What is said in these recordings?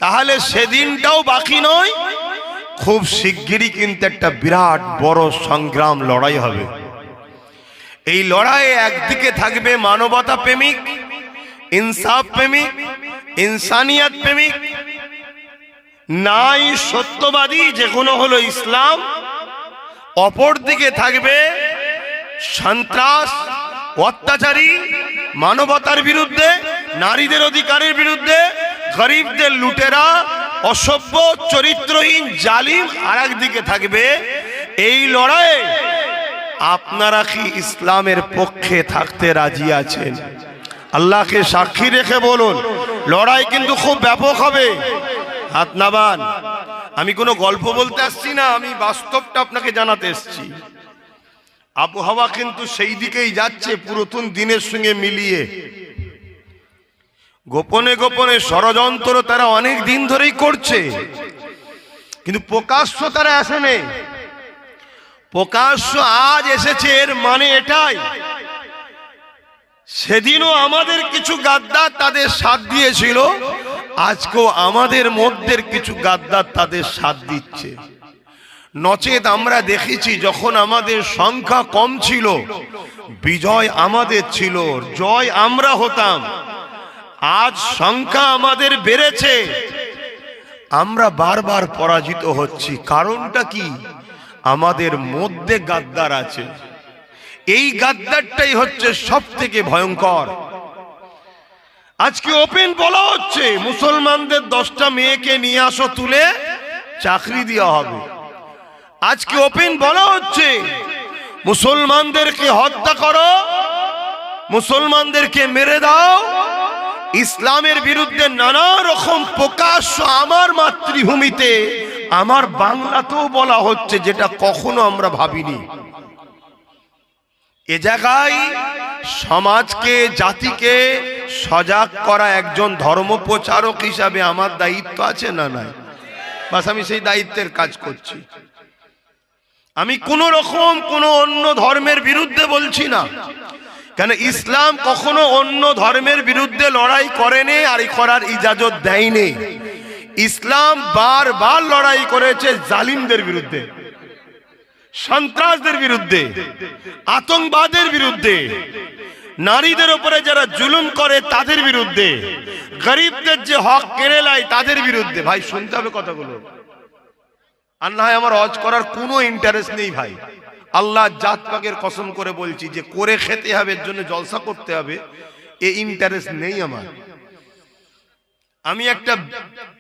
তাহলে সেদিনটাও বাকি নয়, খুব শিগগিরই কিন্তু একটা বিরাট বড় সংগ্রাম লড়াই হবে। এই লড়াইয়ে একদিকে থাকবে মানবতা প্রেমিক, ইনসাফ প্রেমিক, ইনসানিয়ত প্রেমিক, নাই সত্যবাদী, যেগুলো হলো ইসলাম। অপর দিকে থাকবে সন্ত্রাস, অত্যাচারী, মানবতার বিরুদ্ধে, নারীদের অধিকারের বিরুদ্ধে, গরিবদের লুটেরা, অসভ্য চরিত্রহীন জালিম। আর একদিকে থাকবে এই লড়াইয়ে আপনারা কি ইসলামের পক্ষে থাকতে রাজি আছেন? আল্লাহকে সাক্ষী রেখে বলুন, লড়াই কিন্তু খুব ব্যাপক হবে। হাত নামান। আমি কোনো গল্প বলতে আসছি না, আমি বাস্তবটা আপনাকে জানাতে এসছি। আবহাওয়া কিন্তু সেই দিকেই যাচ্ছে, পুরাতন দিনের সঙ্গে মিলিয়ে। গোপনে গোপনে ষড়যন্ত্র তারা অনেক দিন ধরেই করছে, কিন্তু প্রকাশ্য তারা আসেনি। প্রকাশ্য আজ এসেছে, এর মানে এটাই সেদিনও আমাদের কিছু গাদ্দার তাদের সাথ দিয়েছিল, আজকেও আমাদের মধ্যে কিছু গাদ্দার তাদের সাথ দিচ্ছে। নচেত আমরা দেখেছি যখন আমাদের সংখ্যা কম ছিল, বিজয় আমাদের ছিল, জয় আমরা হতাম। আজ সংখ্যা আমাদের বেড়েছে, আমরা বারবার পরাজিত হচ্ছি। কারণটা কি? আমাদের মধ্যে গাদ্দার আছে। এই গাদ্দারটাই হচ্ছে সব থেকে ভয়ঙ্কর। আজকে ওপেন বলা হচ্ছে মুসলমানদের 10টা মেয়েকে নিয়ে আসো, তুলে চাকরি দেওয়া হবে। আজকে ওপেন বলা হচ্ছে মুসলমানদেরকে হত্যা করো, মুসলমানদেরকে মেরে দাও। ইসলামের বিরুদ্ধে নানা রকম প্রকাশ্য আমার মাতৃভূমিতে, আমার বাংলাতেও বলা হচ্ছে, যেটা কখনো আমরা ভাবিনি। এ জায়গায় সমাজকে, জাতিকে সজাগ করা একজন ধর্মপ্রচারক হিসাবে আমার দায়িত্ব আছে না নাই? বাস আমি সেই দায়িত্বের কাজ করছি। আমি কোন রকম কোন অন্য ধর্মের বিরুদ্ধে বলছি না, কেন ইসলাম কখনো অন্য ধর্মের বিরুদ্ধে লড়াই করেনি, আর করার ইজাজত দেয়নি। ইসলাম বারবার লড়াই করেছে জালিমদের বিরুদ্ধে, সন্ত্রাসদের বিরুদ্ধে, আতঙ্কবাদের বিরুদ্ধে, নারীদের উপরে যারা জুলুম করে তাদের বিরুদ্ধে, গরিবদের যে হক কেড়ে নেয় তাদের বিরুদ্ধে। ভাই শুনতে হবে কথাগুলো। আর না হয় আমার হজ করার কোনো ইন্টারেস্ট নেই ভাই, আল্লাহ জাত পাকের কসম করে বলছি, যে করে খেতে হবে, এর জন্য জলসা করতে হবে, এই ইন্টারেস্ট নেই আমার। আমি একটা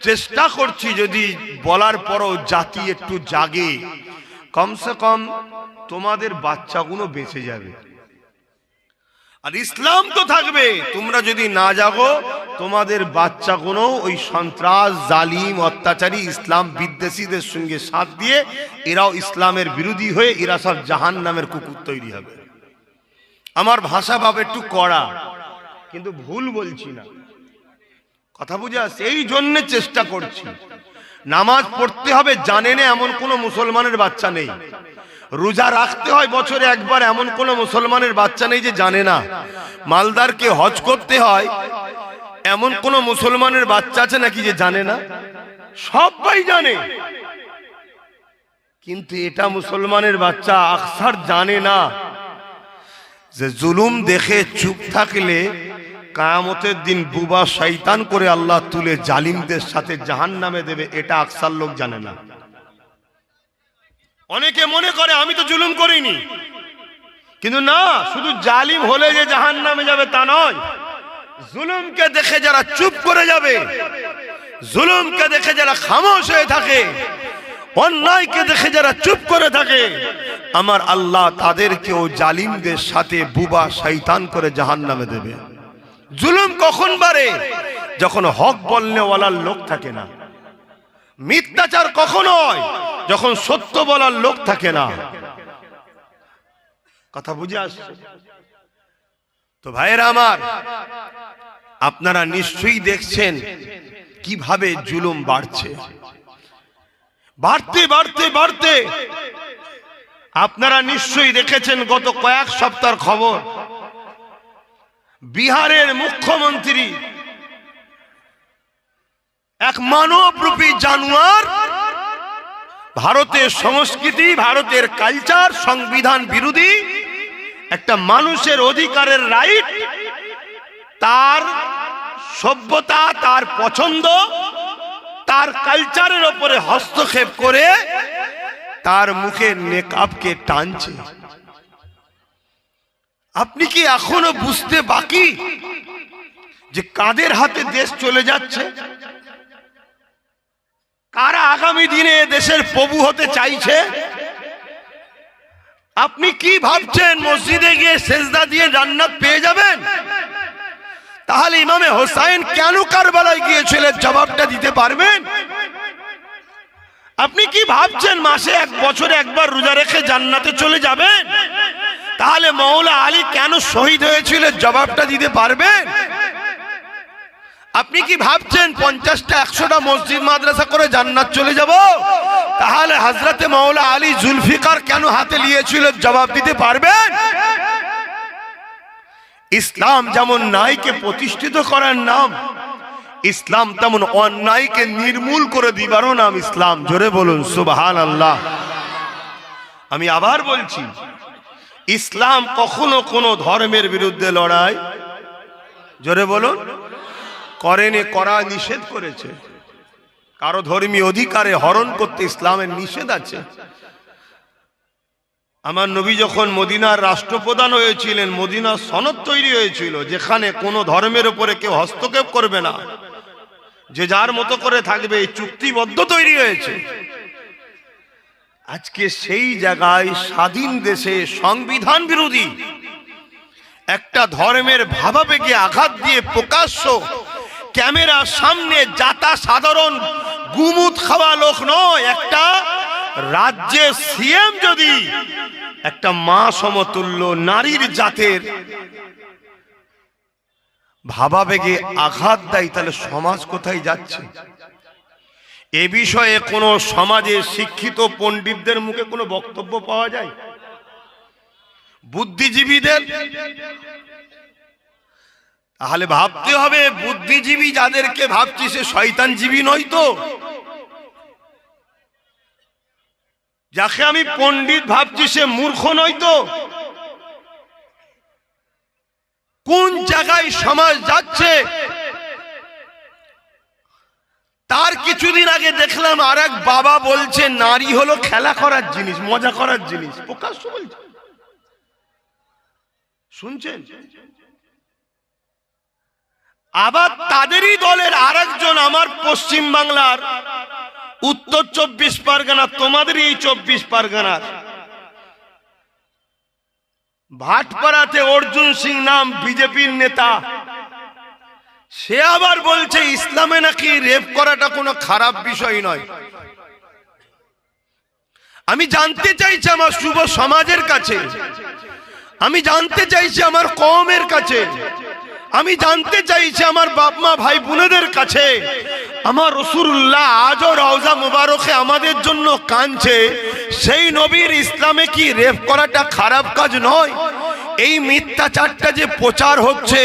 চেষ্টা করছি, যদি বলার পরও জাতি একটু জাগে, কমসে কম তোমাদের বাচ্চাগুলো বেঁচে যাবে। আর ইসলাম তো থাকবে, তোমরা যদি না জাগো, তোমাদের বাচ্চাগুলো ওই সন্ত্রাস, জালিম, অত্যাচারী, ইসলাম বিদ্বেষীদের সঙ্গে সাথ দিয়ে এরাও ইসলামের বিরোধী হয়ে এরা সব জাহান্নামের কুকুর তৈরি হবে। আমার ভাষা ভাব একটু কড়া, কিন্তু ভুল বলছি না, কথা বুঝে আসছে। এই জন্য চেষ্টা করছি। নামাজ পড়তে হবে জানে না এমন কোন মুসলমানের বাচ্চা নেই। রোজা রাখতে হয় বছরে একবার, এমন কোন মুসলমানের বাচ্চা নেই যে জানে না। মালদারকে হজ করতে হয় এমন কোন মুসলমানের বাচ্চা আছে নাকি যে জানে না? সবাই জানে, কিন্তু এটা মুসলমানের বাচ্চা আকসার জানে না যে জুলুম দেখে চুপ থাকলে কিয়ামতের দিন বুবা শয়তান করে আল্লাহ তুলে জালিমদের সাথে জাহান্নামে দেবে। এটা আকসার লোক জানে না। অনেকে মনে করে আমি তো জুলুম করিনি, কিন্তু না, শুধু জালিম হলে যে জাহান্নামে যাবে তা নয়। জুলুমকে দেখে যারা চুপ করে যাবে, জুলুমকে দেখে যারা খামোশ হয়ে থাকে, অন্যায়কে দেখে যারা চুপ করে থাকে, আমার আল্লাহ তাদেরকেও জালিমদের সাথে বুবা শয়তান করে জাহান্নামে দেবে। জুলুম কখন বাড়ে? যখন হক বলনেওয়ালার লোক থাকে না। মিথ্যাচার কখন হয়? যখন সত্য বলার লোক থাকে না। কথা বুঝে আসছে তো ভাইয়েরা আমার? আপনারা নিশ্চয়ই দেখছেন কিভাবে জুলুম বাড়ছে, বাড়তে বাড়তে বাড়তে। আপনারা নিশ্চয়ই দেখেছেন গত কয়েক সপ্তাহের খবর, বিহারের মুখ্যমন্ত্রী এক মানবরূপী জানোয়ার ভারতের সংস্কৃতি, ভারতের কালচার, সংবিধান বিরোধী একটা মানুষের অধিকারের রাইট, তার সভ্যতা, তার পছন্দ, তার কালচারের ওপরে হস্তক্ষেপ করে তার মুখের নেকাবকে টানছে। আপনি কি এখনো বুঝতে বাকি যে কাদের হাতে দেশ চলে যাচ্ছে? কারা আগামী দিনে দেশের প্রভু হতে চাইছে? আপনি কি ভাবছেন মসজিদে গিয়ে সেজদা দিয়ে জান্নাত পেয়ে যাবেন? তাহলে ইমামে হোসাইন কেন কারবালায় গিয়েছিলেন জবাবটা দিতে পারবেন? আপনি কি ভাবছেন মাসে এক বছরে একবার রোজা রেখে জান্নাতে চলে যাবেন? তাহলে মৌলা আলী কেন শহীদ হয়েছিলেন জবাবটা দিতে পারবেন? আপনি কি ভাবছেন 50টা 100টা মসজিদ মাদ্রাসা করে জান্নাত চলে যাব? তাহলে হযরতে মৌলা আলী জুলফিকার কেন হাতে নিয়েছিলেন জবাব দিতে পারবেন? ইসলাম যেমন ন্যায়কে প্রতিষ্ঠিত করার নাম, ইসলাম তেমন অন্যায়কে নির্মূল করে দিবারও নাম ইসলাম। জোরে বলুন সুবহানাল্লাহ। আমি আবার বলছি, ইসলাম কখনো কোনো ধর্মের বিরুদ্ধে লড়াই, জোরে বলুন, করেনি, করা নিষেধ করেছে। কারো ধর্মীয় অধিকারে হরণ করতে ইসলামের নিষেধ আছে। আমার নবী যখন মদিনার রাষ্ট্রপ্রধান হয়েছিলেন, মদিনার সনদ তৈরি হয়েছিল যেখানে কোনো ধর্মের উপরে কেউ হস্তক্ষেপ করবে না, যে যার মতো করে থাকবে, এই চুক্তিবদ্ধ তৈরি হয়েছে। আজকে সেই জায়গায় স্বাধীন দেশে সংবিধান বিরোধী একটা ধর্মের ভাবাবেগে আঘাত দিয়ে প্রকাশ্য ক্যামেরার সামনে যাতা সাধারণ গুমুত খাওয়া লোক নয়, একটা রাজ্যের সিএম যদি একটা মা সমতুল্য নারীর জাতের ভাবাবেগে আঘাত দেয়, তাহলে সমাজ কোথায় যাচ্ছে? এ বিষয়ে কোন সমাজের শিক্ষিত পণ্ডিতদের মুখে কোনো বক্তব্য পাওয়া যায়? বুদ্ধিজীবীদের? তাহলে ভাবতে হবে, বুদ্ধিজীবী যাদেরকে ভাবছি সে শয়তানজীবী নয় তো? যাকে আমি পণ্ডিত ভাবছি সে মূর্খ নয় তো? কোন জায়গায় সমাজ যাচ্ছে? তার কিছুদিন আগে দেখলাম আর এক বাবা বলছে নারী হলো খেলা করার জিনিস, মজা করার জিনিস, প্রকাশ্য বলছে। শুনছেন? আবার তাদেরই দলের আরেকজন আমার পশ্চিম বাংলার উত্তর 24 পরগনা, তোমাদের এই 24 পরগনার ভাটপাড়াতে অর্জুন সিং নাম বিজেপির নেতা, সে আবার বলছে ইসলামে নাকি রেপ করাটা কোনো খারাপ বিষয় নয়। আমি জানতে চাইছি আমার যুব সমাজের কাছে, আমি জানতে চাইছি আমার কওমের কাছে, আমি জানতে চাইছি আমার বাপ মা ভাই বোনেদের কাছে, আমার রাসূলুল্লাহ আজও রওজা মুবারকে আমাদের জন্য কাঁদছে, সেই নবীর ইসলামে কি রেপ করাটা খারাপ কাজ নয়? এই মিথ্যাচারটা যে প্রচার হচ্ছে,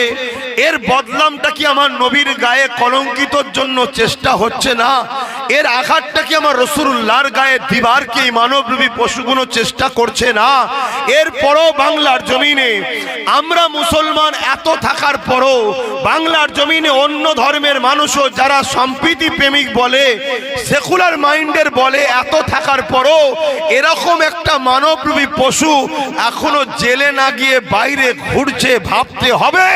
এর বদনামটা কি আমার নবীর গায়ে কলঙ্কিতর জন্য চেষ্টা হচ্ছে না? এর আঘাতটা কি আমার রাসূলুল্লাহর গায়ে দিবার কি মানবরূপী পশুগুলো চেষ্টা করছে না? এরপরও বাংলার জমিনে আমরা মুসলমান এত থাকার পরও বাংলার জমিনে অন্য ধর্মের মানুষও যারা সম্প্রীতি প্রেমিক বলে, সেকুলার মাইন্ডের বলে, এত থাকার পরও এরকম একটা মানবরূপী পশু এখনো জেলে না গিয়ে বাইরে ঘুরছে। ভাবতে হবে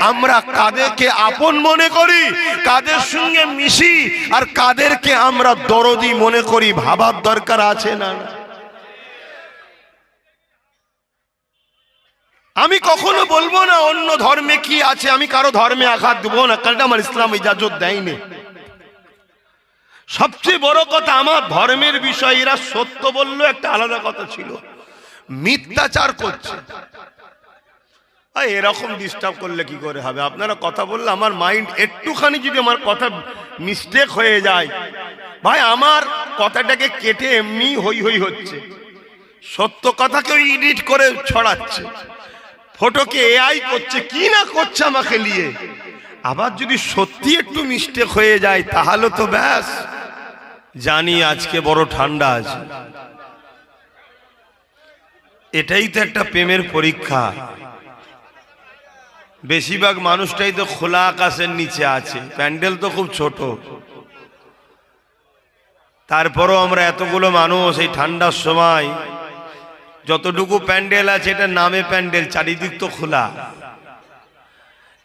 আমরা কাদেরকে আপন মনে করি, কাদের সঙ্গে মিশি, আর কাদেরকে আমরা দরদি মনে করি। ভাবার দরকার আছে না? আমি কখনো বলবো না অন্য ধর্মে কি আছে, আমি কারো ধর্মে আঘাত দেবো না, কারণ আমার ইসলাম ইজাজত দেয়নি। সবচেয়ে বড় কথা, আমার ধর্মের বিষয় এরা সত্য বললো একটা আলাদা কথা ছিল, মিথ্যাচার করছে। এরকম ডিস্টার্ব করলে কি করে হবে? আপনারা কথা বললে আমার মাইন্ড একটুখানি যদি আমার কথা মিস্টেক হয়ে যায়, ভাই আমার কথাটাকে কেটে এমনি হই হই হচ্ছে, সত্য কথাকেও এডিট করে ছড়াচ্ছে, ফটোকে এআই করছে, কি না করছে আমাকে নিয়ে। আবার যদি সত্যি একটু মিস্টেক হয়ে যায় তাহলে তো ব্যাস, জানি আজকে বড় ঠান্ডা আছে। এটাই তো একটা প্রেমের পরীক্ষা। বেশিরভাগ মানুষটাই তো খোলা আকাশের নিচে আছে, প্যান্ডেল তো খুব ছোট, তারপরও আমরা এতগুলো মানুষ এই ঠান্ডার সময় যতটুকু প্যান্ডেল আছে এটা নামে প্যান্ডেল, চারিদিক তো খোলা,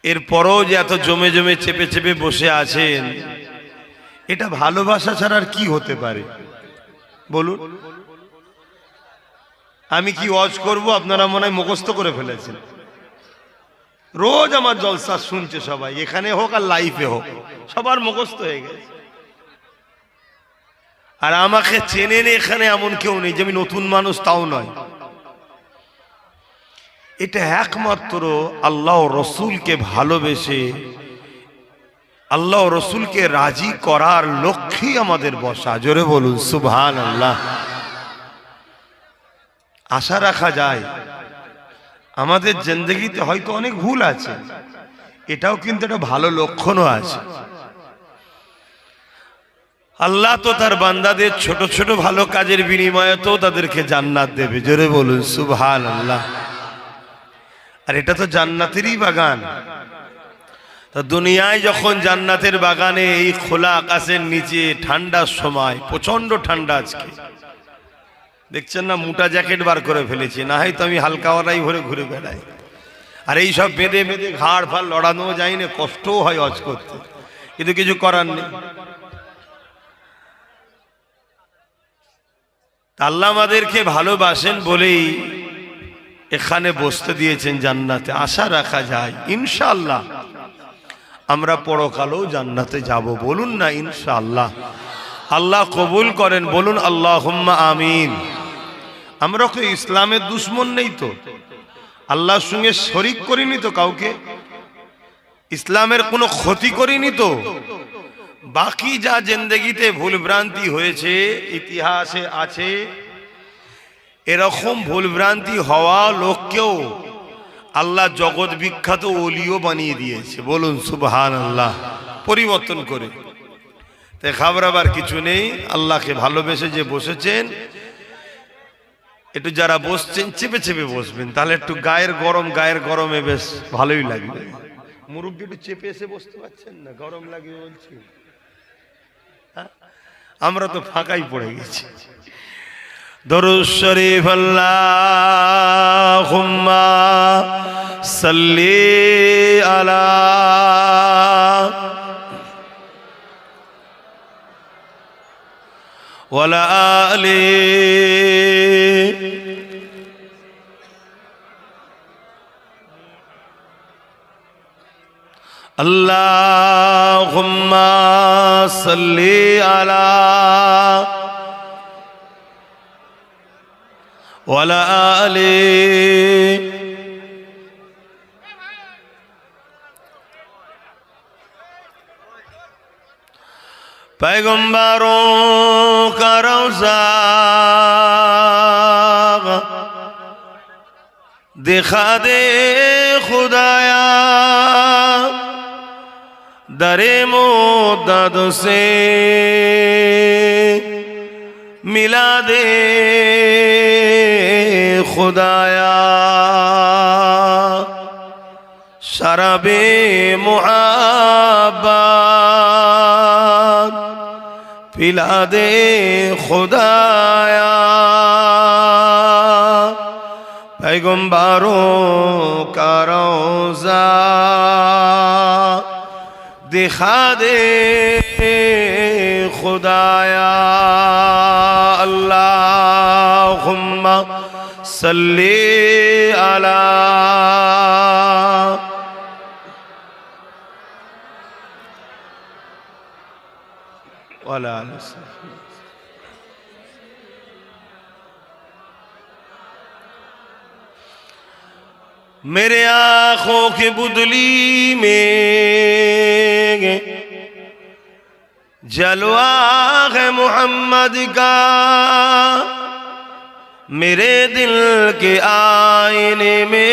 এরপরও যে এত জমে জমে চেপে চেপে বসে আছেন, এটা ভালোবাসা ছাড়া আর কি হতে পারে বলুন? আমি কি ওয়াজ করব, আপনারা মনে হয় মুখস্থ করে ফেলেছেন। রোজ আমার জলসা শুনছে সবাই, এখানে হোক আর লাইফে হোক, সবার মুখস্থ হয়ে গেছে। আর আমাকে চেনেন এখানে এমন কেউ নেই যে আমি নতুন মানুষ, তাও নয়। এটা একমাত্র আল্লাহ রসুলকে ভালোবেসে আল্লাহ রসুলকে রাজি করার লক্ষ্যেই আমাদের বসা। জোরে বলুন সুবহানাল্লাহ। আশা রাখা যায় আমাদের জিন্দেগিতে হয়তো অনেক ভুল আছে, এটাও কিন্তু একটা ভালো লক্ষণও আছে। আল্লাহ তো তার বান্দাদের ছোট ছোট ভালো কাজের বিনিময়ে তো তাদেরকে জান্নাত দেবে। জোরে বলুন সুবহানাল্লাহ। আর এটা তো জান্নাতেরই বাগান। তা দুনিয়ায় যখন জান্নাতের বাগানে এই খোলা আকাশের নিচে ঠান্ডার সময়, প্রচন্ড ঠান্ডা আজকে দেখছেন না, মোটা জ্যাকেট বার করে ফেলেছি, না হয় তো আমি হালকাওয়ালাই ভরে ঘুরে বেড়াই। আর এই সব বেঁধে বেঁধে ঘাড় ফাড় লড়ানো যায় না, কষ্টও হয় হজ করতে, কিন্তু কিছু করার নেই। আল্লাহ আমাদেরকে ভালোবাসেন বলেই এখানে বসতে দিয়েছেন জান্নাতে। আশা রাখা যায় ইনশাআল্লাহ আমরা পরকালেও জান্নাতে যাব। বলুন না ইনশাআল্লাহ। আল্লাহ কবুল করেন, বলুন আল্লাহুম্মা আমিন। আমরা তো ইসলামের দুশ্মন নেই তো, আল্লাহর সঙ্গে শরিক করিনি তো কাউকে, ইসলামের কোনো ক্ষতি করিনি তো। বাকি যা জিন্দেগিতে ভুলভ্রান্তি হয়েছে ইতিহাসে আছে, এরকম ভুলভ্রান্তি হওয়া লোককেও আল্লাহ জগৎ বিখ্যাত ওলিও বানিয়ে দিয়েছে। বলুন সুবহানাল্লাহ। পরিবর্তন করে তাই ঘাবড়াবার কিছু নেই। আল্লাহকে ভালোবেসে যে বসেছেন, একটু যারা বসছেন চেপে চেপে বসবেন, তাহলে একটু গায়ের গরমে বেশ ভালোই লাগবে। মুরব্বী একটু চেপে এসে বসতে পারছেন না, গরম লাগে বলছি। আমরা তো ফাঁকাই পড়ে গেছি। দরুদ শরীফ আল্লাহুম্মা সাল্লি আলা ওয়ালা আলি আল্লাহুম্মা সাল্লি আলা ওয়ালা আলি पैगंबरों का रौज़ा दिखा दे खुदाया, दरे मुद्दत से मिला दे खुदाया, शराबे मुहब्बत पिला दे खुदाया, पैगंबरों का रौज़ा दिखा दे खुदाया। अल्लाहुम्मा सल्ली अला वाला मेरे आँखों की बुदली में जलवा है मोहम्मद का, मेरे दिल के आईने में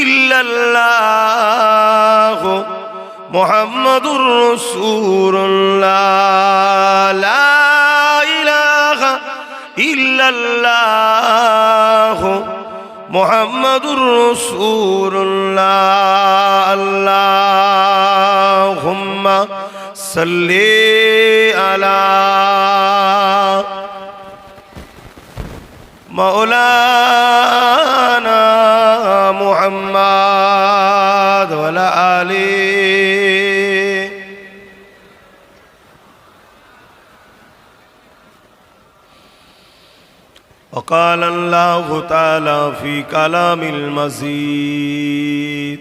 ইল্লাল্লাহু মুহাম্মাদুর রাসূলুল্লাহ লা ইলাহা ইল্লাল্লাহু মুহাম্মাদুর রাসূলুল্লাহ আল্লাহুম্মা সাল্লি আলা মাওলানা মুহাম্মাদ ওয়া আলা আলিহি وقال الله تعالى في كلام المزيد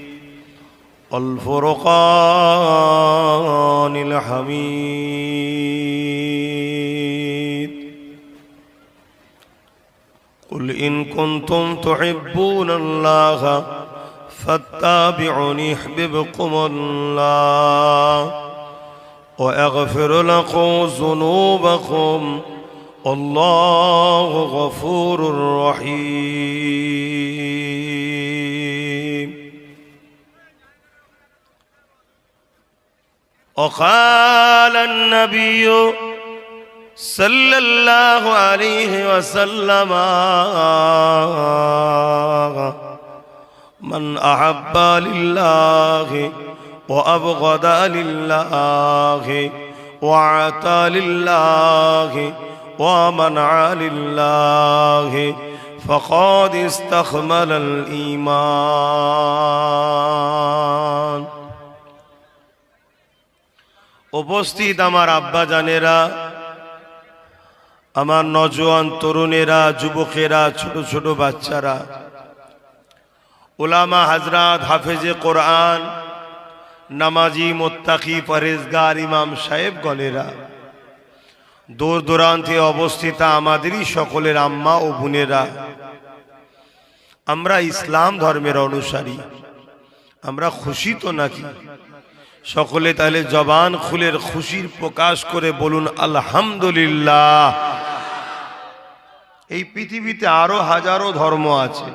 والفرقان الحميد قل إن كنتم تحبون الله فاتبعوني يحببكم الله ويغفر لكم ذنوبكم والله غفور رحيم وقال النبي صلى الله عليه وسلم من أحب لله وأبغض لله وأعطى لله ومنع لله فقد استكمل الإيمان উপস্থিত আমার আব্বা জানেরা, আমার নওজোয়ান তরুণেরা, যুবকেরা, ছোট ছোট বাচ্চারা, উলামা হযরত, হাফেজে কোরআন, নামাজি, মুত্তাকি, পরহেজগার ইমাম সাহেবগণেরা, দূর দূরান্তে অবস্থিত আমাদেরই সকলের আম্মা ও বোনেরা, আমরা ইসলাম ধর্মের অনুসারী, আমরা খুশি তো নাকি? সকলে তাহলে জবান খুলে খুশির প্রকাশ করে বলুন আলহামদুলিল্লাহ। এই পৃথিবীতে আরো হাজারো ধর্ম আছে,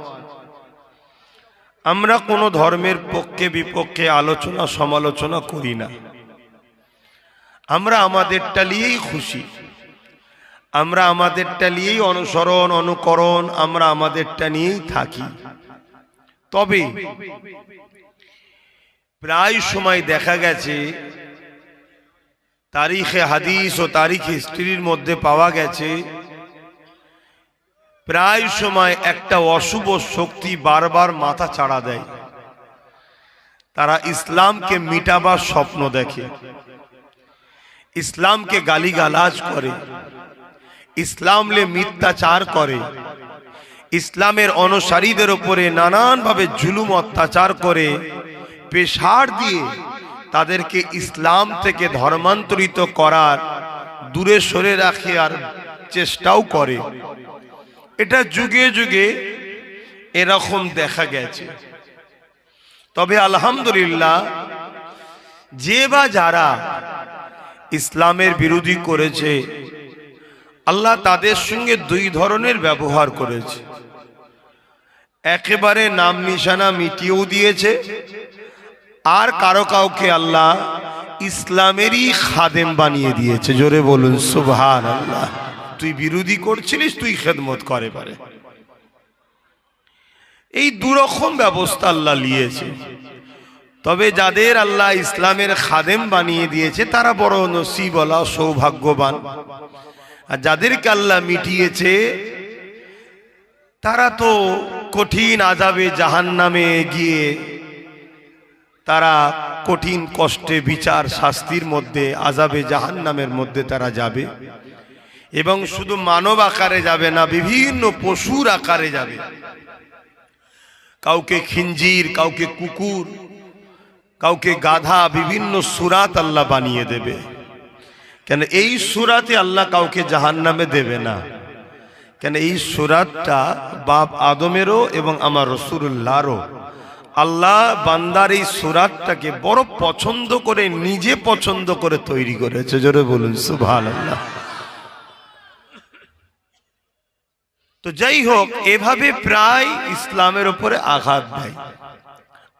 আমরা কোনো ধর্মের পক্ষে বিপক্ষে আলোচনা সমালোচনা করি না, আমরা আমাদেরটা নিয়েই খুশি, আমরা আমাদেরটা নিয়েই অনুসরণ অনুকরণ, আমরা আমাদেরটা নিয়েই থাকি। তবে প্রায় সময় দেখা গেছে, তারিখে হাদিস ও তারিখ হিস্ট্রির মধ্যে পাওয়া গেছে, প্রায় সময় একটা অশুভ শক্তি বারবার মাথা চাড়া দেয়। তারা ইসলামকে মিটাবার স্বপ্ন দেখে, ইসলামকে গালিগালাজ করে, ইসলামে মিথ্যাচার করে, ইসলামের অনুসারীদের উপরে নানানভাবে জুলুম অত্যাচার করে, পেশার দিয়ে তাদেরকে ইসলাম থেকে ধর্মান্তরিত করার দূরে সরে রাখে আর চেষ্টাও করে। এটা যুগে যুগে এরকম দেখা গেছে। তবে আলহামদুলিল্লাহ, যে বা যারা ইসলামের বিরোধী করেছে, আল্লাহ তাদের সঙ্গে দুই ধরনের ব্যবহার করেছে। একেবারে নাম নিশানা মিটিয়েও দিয়েছে, আর কারো কাউকে আল্লাহ ইসলামেরই খাদেম বানিয়ে দিয়েছে। জোরে বলুন সুবহানাল্লাহ। তুই বিরোধী করছিলিস, তুই খেদমত করে পারে। এই দুরকম ব্যবস্থা আল্লাহ নিয়েছে। তবে যাদের আল্লাহ ইসলামের খাদেম বানিয়ে দিয়েছে তারা বড় নসিবওয়ালা, সৌভাগ্যবান। আর যাদেরকে আল্লাহ মিটিয়েছে তারা তো কঠিন আযাবে জাহান্নামে গিয়ে তারা কঠিন কষ্টে বিচার শাস্তির মধ্যে, আযাবে জাহান্নামের মধ্যে তারা যাবে। এবং শুধু মানব আকারে যাবে না, বিভিন্ন পশুর আকারে যাবে। কাউকে খিঞ্জির, কাউকে কুকুর, কাউকে গাধা, বিভিন্ন সূরাত আল্লাহ বানিয়ে দেবে। কেন এই সূরাতে আল্লাহ কাউকে জাহান্নামে দেবে না। কেন এই সূরাতটা বাপ আদমেরও এবং আমার রাসূলুল্লাহরও, আল্লাহ বান্দার এই সূরাতটাকে বড় পছন্দ করে, নিজে পছন্দ করে তৈরি করেছে। জোরে বলুন সুবহানাল্লাহ। তো যাই হোক, এভাবে প্রায় ইসলামের উপরে আঘাত দেয়।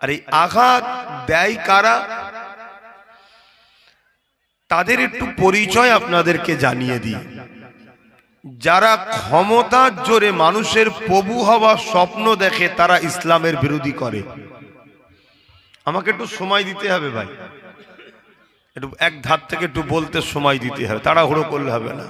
আর এই আঘাত দেয় কারা, তাদের একটু পরিচয় আপনাদেরকে জানিয়ে দিই। যারা ক্ষমতার জোরে মানুষের প্রভু হওয়ার স্বপ্ন দেখে তারা ইসলামের বিরোধী করে। আমাকে একটু সময় দিতে হবে ভাই, একটু এক ধার থেকে একটু বলতে সময় দিতে হবে, তাড়াহুড়ো করলে হবে না।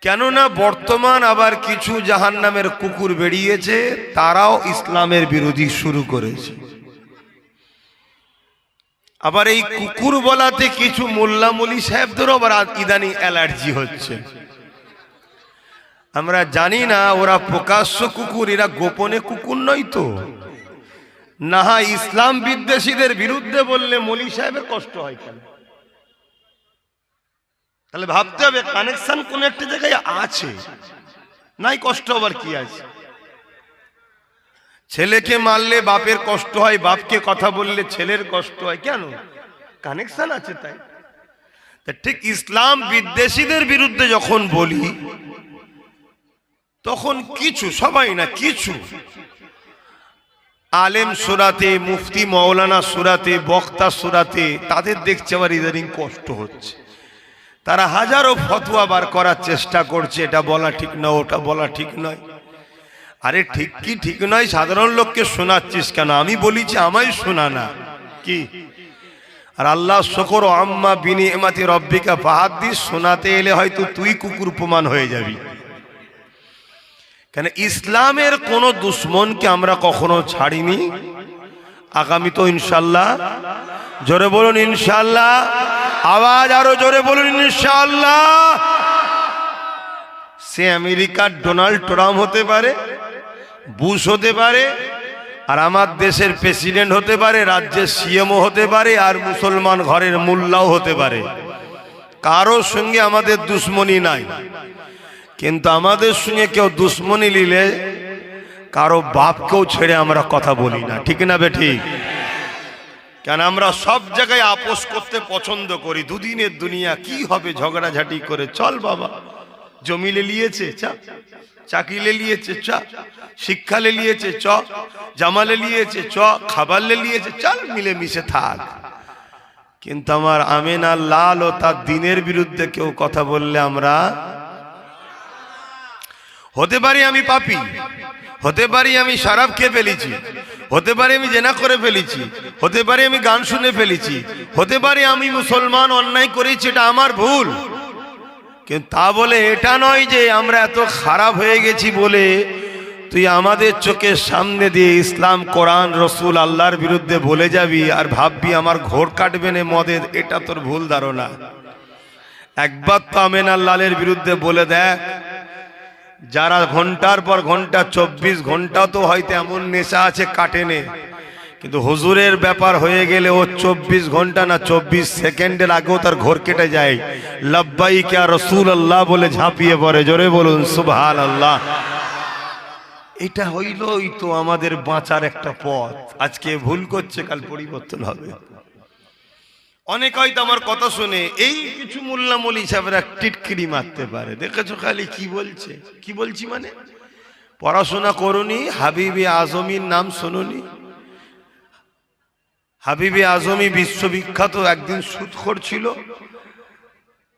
কেননা বর্তমান আবার কিছু জাহান্নামের কুকুর বেরিয়েছে, তারাও ইসলামের বিরোধী শুরু করেছে। আবার এই কুকুর বলাতে কিছু মোল্লা মলি সাহেবদেরও আবার ইদানি অ্যালার্জি হচ্ছে। আমরা জানি না ওরা প্রকাশ্য কুকুর, এরা গোপনে কুকুর নয় তো না। ইসলাম বিদ্বেষীদের বিরুদ্ধে বললে মলি সাহেবের কষ্ট হয় কেন? তাহলে ভাবতে হবে কানেকশন কোন একটা জায়গায় আছে, নাই কষ্ট আবার কি আছে? ছেলেকে মারলে বাপের কষ্ট হয়, বাপকে কথা বললে ছেলের কষ্ট হয়, কেন? কানেকশন আছে তাই। ঠিক ইসলাম বিদ্বেষীদের বিরুদ্ধে যখন বলি তখন কিছু, সবাই না, কিছু আলেম সুরাতে, মুফতি মৌলানা সুরাতে, বক্তা সুরাতে, তাদের দেখছে আবার ইদানিং কষ্ট হচ্ছে। তারা হাজারো ফতোয়া বার করার চেষ্টা করছে, এটা বলা ঠিক না, ওটা বলা ঠিক নয়। আরে ঠিক কি ঠিক নয় সাধারণ লোককে শোনাচ্ছিস কেন? আমি বলিছি আমায় শোনা না কি? আর আল্লাহ শুকর আম্মা বিনিয়ামাতি রব্বিকা ফাহাদ্দিস শোনাতে এলে হয়তো তুই কুকুর প্রমাণ হয়ে যাবি। কেন ইসলামের কোন দুশ্মনকে আমরা কখনো ছাড়িনি, আগামী তো ইনশাল্লাহ। জোরে বলুন ইনশাল্লাহ, আওয়াজ আরো জোরে বলুন ইনশাল্লাহ। সে আমেরিকার ডোনাল্ড ট্রাম্প হতে পারে, বুশ হতে পারে, আর আমার দেশের প্রেসিডেন্ট হতে পারে, রাজ্যের সিএমও হতে পারে, আর মুসলমান ঘরের মোল্লাও হতে পারে। কারোর সঙ্গে আমাদের দুশ্মনী নাই। কিন্তু আমাদের সঙ্গে কেউ দুশ্মনী নিলে কারো বাপকেও ছেড়ে আমরা কথা বলি না, ঠিক না বেঠিক? কেন আমরা সব জায়গায় আপোষ করতে পছন্দ করি। দুদিনের দুনিয়া কি হবে ঝগড়াঝাটি করে? চল বাবা, জমি লে লিয়েছে চা, চাকরি লে লিয়েছে চ, শিক্ষা লে লিয়েছে চ, জামা লে লিয়েছে চ, খাবার লে লিয়েছে, চল মিলেমিশে থাক। কিন্তু আমার আমেনা লাল ও তার দিনের বিরুদ্ধে কেউ কথা বললে আমরা, হতে পারি আমি পাপী, হতে পারি আমি শরাব খেয়ে ফেলেছি, হতে পারে আমি জেনা করে ফেলেছি, হতে পারে আমি গান শুনে ফেলেছি, হতে পারে আমি মুসলমান অন্যায় করেছি, এটা আমার ভুল। কিন্তু তা বলে এটা নয় যে আমরা এত খারাপ হয়ে গেছি বলে তুই আমাদের চোখের সামনে দিয়ে ইসলাম, কোরআন, রসুল, আল্লাহর বিরুদ্ধে বলে যাবি আর ভাববি আমার ঘোর কাটবে না মদের। এটা তোর ভুল ধারণা। একবার তো আমেনা লালের বিরুদ্ধে বলে দেখ, যারা ঘন্টার পর ঘন্টা 24 ঘন্টা তো হয়তো এমন নেশা আছে কাটেনে, কিন্তু হুজুরের ব্যাপার হয়ে গেলে ও 24 ঘন্টা না 24 সেকেন্ডের আগেও তার ঘোর কেটে যায়। লব্বাইক ইয়া রাসূলুল্লাহ বলে ঝাঁপিয়ে পড়ে। জোরে বলুন সুবহানাল্লাহ। এটা হইলই তো আমাদের বাঁচার একটা পথ। আজকে ভুল করছে, কাল পরিবর্তন হবে। অনেক হয়তো আমার কথা শুনে এই কিছু মোল্লা মলি সাহেবরা টিটকিরি মারতে পারে, দেখেছো খালি কি বলছে, কি বলছি মানে পড়াশোনা করুনি, হাবিবে আজমির নাম শুনুনি? হাবিবে আজমি বিশ্ববিখ্যাত, একদিন সুদখোর ছিল,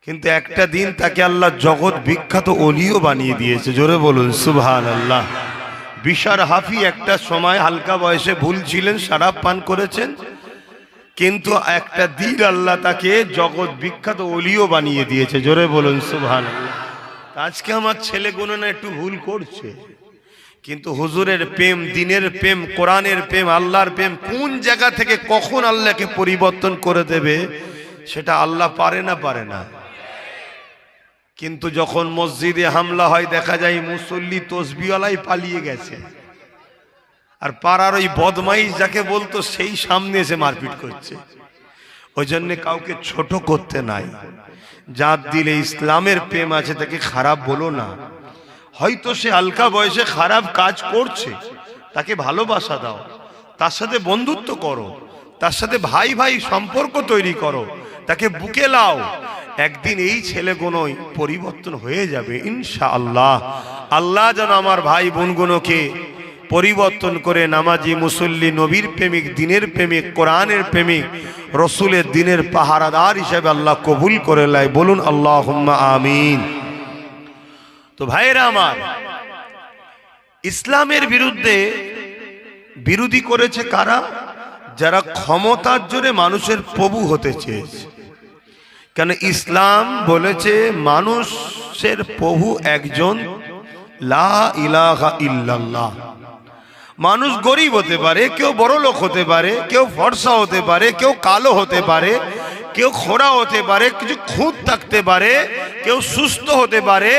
কিন্তু একটা দিন তাকে আল্লাহ জগৎ বিখ্যাত ওলিও বানিয়ে দিয়েছে। জোরে বলুন সুবহানাল্লাহ। বিশার হাফি একটা সময় হালকা বয়সে ভুল ছিলেন, শরাব পান করেছেন, কিন্তু একটা দিন আল্লাহ তাকে জগৎ বিখ্যাত ওলিও বানিয়ে দিয়েছে। জোরে বলুন সুবহানাল্লাহ। আজকে আমার ছেলে গুলো না একটু ভুল করছে, কিন্তু হুজুরের প্রেম, দিনের প্রেম, কোরআনের প্রেম, আল্লাহর প্রেম কোন জায়গা থেকে কখন আল্লাহকে পরিবর্তন করে দেবে সেটা আল্লাহ পারে না, পারে না। কিন্তু যখন মসজিদে হামলা হয় দেখা যায় মুসল্লি তসবিওয়ালাই পালিয়ে গেছে, আর পাড়ার ওই বদমাইশ যাকে বলতো সেই সামনে এসে মারপিট করছে। ওই জন্য কাউকে ছোট করতে নাই। যার দিলে ইসলামের প্রেম আছে তাকে খারাপ বলো না। হয়তো সে হালকা বয়সে খারাপ কাজ করছে, তাকে ভালোবাসা দাও, তার সাথে বন্ধুত্ব করো, তার সাথে ভাই ভাই সম্পর্ক তৈরি করো, তাকে বুকে লাও। একদিন এই ছেলেগুলোই পরিবর্তন হয়ে যাবে ইনশাআল্লাহ। আল্লাহ যেন আমার ভাই বোনগুলোকে পরিবর্তন করে নামাজি, মুসল্লি, নবীর প্রেমিক, দিনের প্রেমিক, কোরআনের প্রেমিক, রসুলের দিনের পাহারাদার হিসেবে আল্লাহ কবুল করে লাই। বলুন আল্লাহুম্মা আমিন। তো ভাইরা আমার, ইসলামের বিরোধী করেছে কারা? যারা ক্ষমতার জোরে মানুষের প্রভু হতে চেয়েছে। কেন ইসলাম বলেছে মানুষের প্রভু একজন, লা ইলাহা ইল্লাল্লাহ। মানুষ গরিব হতে পারে, কেউ বড় লোক হতে পারে, কেউ ফর্সা হতে পারে, কেউ কালো হতে পারে, কেউ খোড়া হতে পারে, কিছু খুঁত থাকতে পারে, কেউ সুস্থ হতে পারে,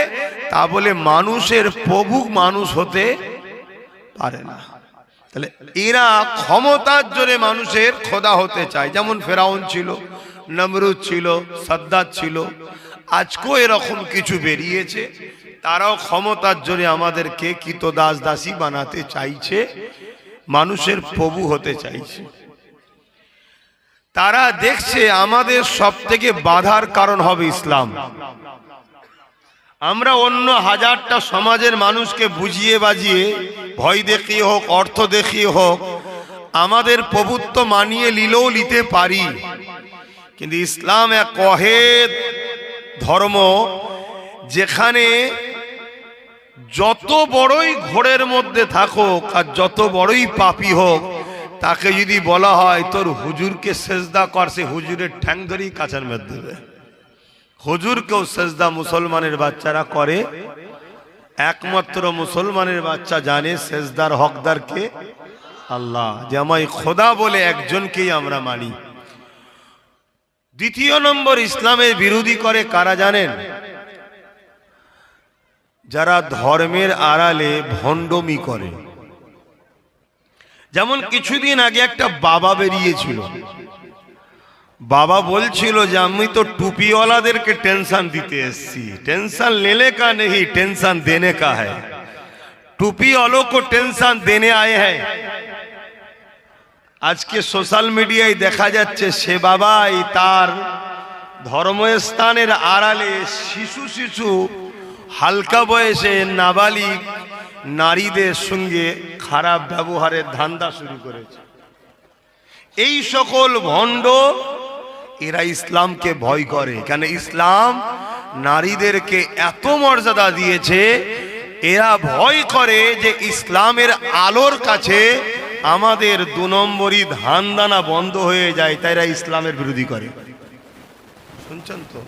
তা বলে মানুষের প্রভু মানুষ হতে পারে না। তাহলে এরা ক্ষমতার জোরে মানুষের খোদা হতে চায়। যেমন ফেরাউন ছিল, নমরুদ ছিল, সাদ্দাত ছিল, আজকেও এরকম কিছু বেরিয়েছে। তারাও ক্ষমতার জোরে আমাদেরকে কৃতদাস দাসী বানাতে চাইছে, মানুষের প্রভু হতে চাইছে। তারা দেখছে আমাদের সব থেকে বাধার কারণ হবে ইসলাম। আমরা অন্য হাজারটা সমাজের মানুষকে বুঝিয়ে বাজিয়ে, ভয় দেখিয়ে হোক, অর্থ দেখিয়ে হোক, আমাদের প্রভুত্ব মানিয়ে নিলেও নিতে পারি। কিন্তু ইসলাম এক ওয়াহিদ ধর্ম, যেখানে যত বড়ই ঘোরের মধ্যে থাকুক আর যত বড়ই পাপী হোক, তাকে যদি বলা হয় তোর হুজুরকে সেজদা কর, সে হুজুরের ঠ্যাং ধরেই কাছার মধ্যে দেবে। হুজুরকেও সেজদা মুসলমানের বাচ্চারা করে। একমাত্র মুসলমানের বাচ্চা জানে সেজদার হকদারকে আল্লাহ, যে আমায় খোদা বলে একজনকেই আমরা মানি। দ্বিতীয় নম্বর, ইসলামের বিরোধী করে কারা জানেন? যারা ধর্মের আড়ালে ভণ্ডমি করে। যেমন কিছুদিন আগে একটা বাবা বেরিয়েছিল, বাবা বলছিল যে আমি তো টুপিওয়ালাদেরকে টেনশন দিতে এসেছি। টেনশন लेने का नहीं, टेंशन देने का है। टूपी वालों को टेंशन देने आए हैं। আজকে সোশ্যাল মিডিয়ায় দেখা যাচ্ছে সে বাবাই তার ধর্মস্থানের আড়ালে শিশু হালকা বয়সে নাবালিগ নারীদের সঙ্গে খারাপ ব্যবহারের ধান্দা শুরু করেছে। এই সকল ভণ্ড এরা ইসলামকে ভয় করে। কেন ইসলাম নারীদেরকে এত মর্যাদা দিয়েছে, এরা ভয় করে যে ইসলামের আলোর কাছে আমাদের 2 নম্বরই ধান দানা বন্ধ হয়ে যায়, তাই এরা ইসলামের বিরোধী করে। শুনছেন তো?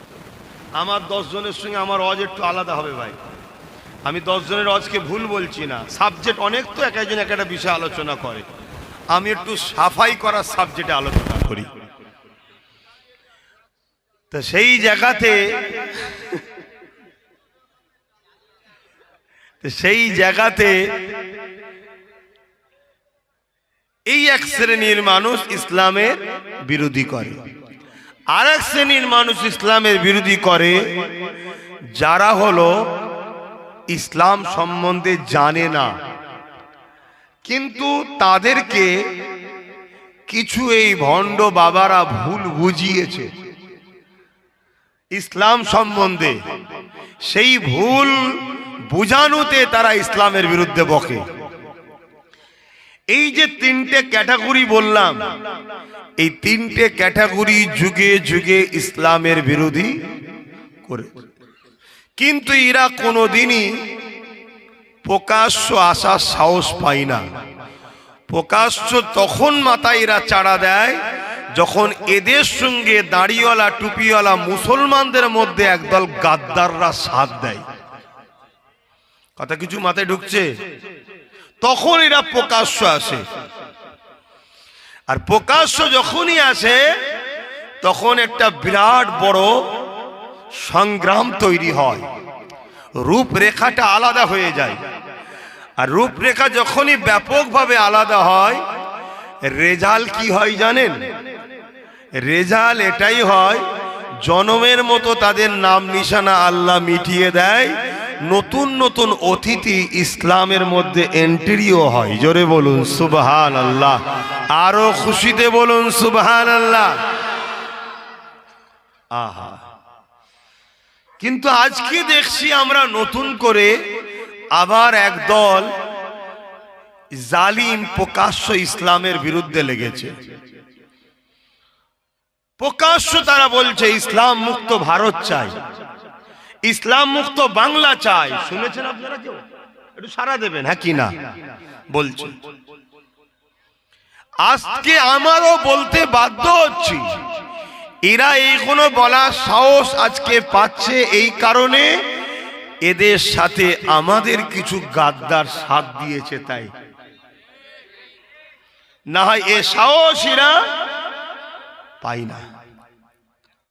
আমার 10 জনের সঙ্গে আমার ওয়াজ একটু আলাদা হবে ভাই। আমি 10 জনের ওয়াজকে ভুল বলছি না, সাবজেক্ট অনেক তো, এক একজন একটা বিষয় আলোচনা করে। আমি একটু সাফাই করার সাবজেক্টে আলোচনা করি। তো সেই জায়গাতে এই এক শ্রেণীর মানুষ ইসলামের বিরোধী করে। আর এক শ্রেণীর মানুষ ইসলামের বিরোধী করে যারা হলো ইসলাম সম্বন্ধে জানে না, কিন্তু তাদেরকে কিছু এই ভণ্ড বাবারা ভুল বুঝিয়েছে ইসলাম সম্বন্ধে। সেই ভুল বুঝানোতে তারা ইসলামের বিরুদ্ধে বকে। এই যে 3টে ক্যাটাগরি বললাম, এই 3টে ক্যাটাগরি যুগে যুগে ইসলামের বিরোধী করে, কিন্তু এরা কোনোদিনই প্রকাশ্য আসার সাহস পায় না। প্রকাশ্য তখন মাথায় এরা চাড়া দেয় যখন এদের সঙ্গে দাড়িওয়ালা টুপিওয়ালা মুসলমানদের মধ্যে একদল গাদ্দাররা সাথ দেয়। কথা কিছু মাথায় ঢুকছে? তখন এরা প্রকাশ্য আসে। আর প্রকাশ্য যখনই আসে তখন একটা বিরাট বড় সংগ্রাম তৈরি হয়, রূপরেখাটা আলাদা হয়ে যায়। আর রূপরেখা যখনই ব্যাপকভাবে আলাদা হয়, রেজাল্ট কি হয় জানেন? রেজাল্ট এটাই হয়, জনমের মতো তাদের নাম নিশানা আল্লাহ মিটিয়ে দেয়, নতুন নতুন অতিথি ইসলামের মধ্যে এন্ট্রিও হয়। জোরে বলুন সুবহানাল্লাহ, আরো খুশিতে বলুন সুবহানাল্লাহ। আহা, কিন্তু আজকে দেখছি আমরা নতুন করে আবার একদল জালিম প্রকাশ্য ইসলামের বিরুদ্ধে লেগেছে। প্রকাশ্য তারা বলছে ইসলাম মুক্ত ভারত চাই, ইসলাম মুক্ত বাংলা চাই। শুনেছেন আপনারা কেউ? একটু সাড়া দেবেন হ্যাঁ কি না বলছে। আজকে আমারও বলতে বাধ্য হচ্ছি, এরা এইগুলো বলার সাহস আজকে পাচ্ছে এই কারণে এদের সাথে আমাদের কিছু গাদ্দার সাথ দিয়েছে, তাই না হয় এ সাহস এরা পাই না।